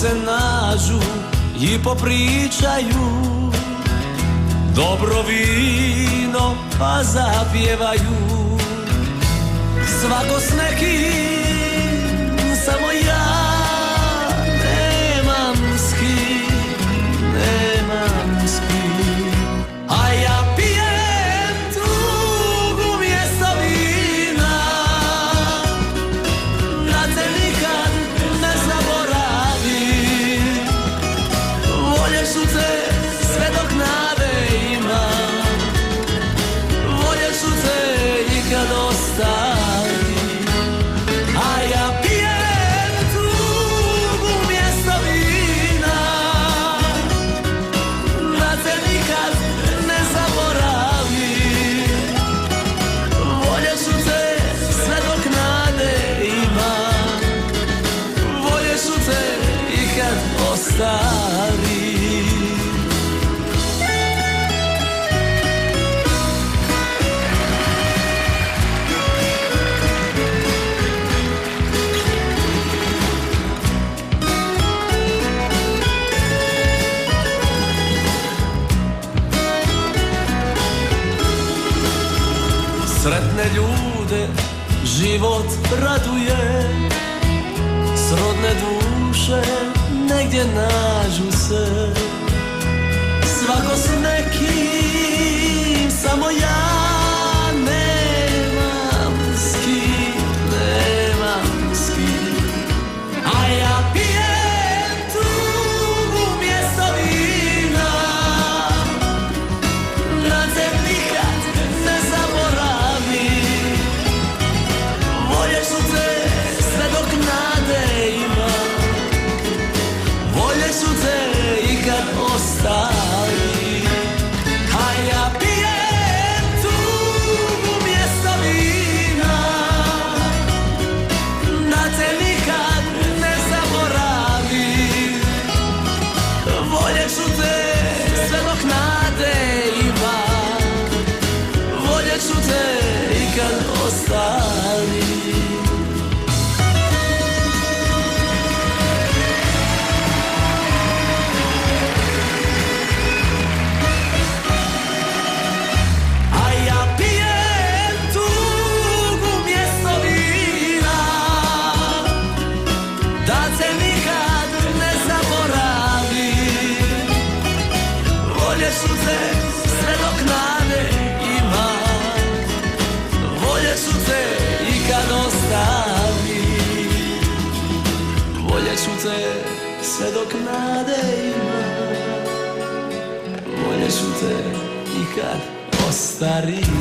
se nađu i popričaju, dobro vino pa zapjevaju. Svako s nekim, samo ja nemam s kim, nemam s kim. A ja pijem tugu mjesto vina, da te nikad ne zaboravim. Voljeć ću te sve dok nade ima, voljeć ću te i kad ostavim. A ja pijem tugu mjesto vina, da te nikad ne zaboravim. Voljeć ću te sve dok nade ima, voljeć ću te i kad ostavim. Sretne ljude život raduje, srodne duše negdje nađu se. Svako s nekim, samo ja nemam s kim, nemam s kim. A ja pijem tugu mjesto vina, da te nikad ne zaboravim. Voljeć ću te sve dok nade ima, voljeć ću te i kad ostavim. A ja pijem tugu mjesto vina, da te nikad ne zaboravim. Voljeć ću te sve dok nade ima, voljeć ću te i kad ostavim. A ja pijem tugu mjesto vina, da te nikad ne zaboravim. Voljeć ću te sve dok nade ima, voljeć ću te i kad ostavim. Voljeć ću te sve dok nade ima, voljeć ću te i kad ostarim.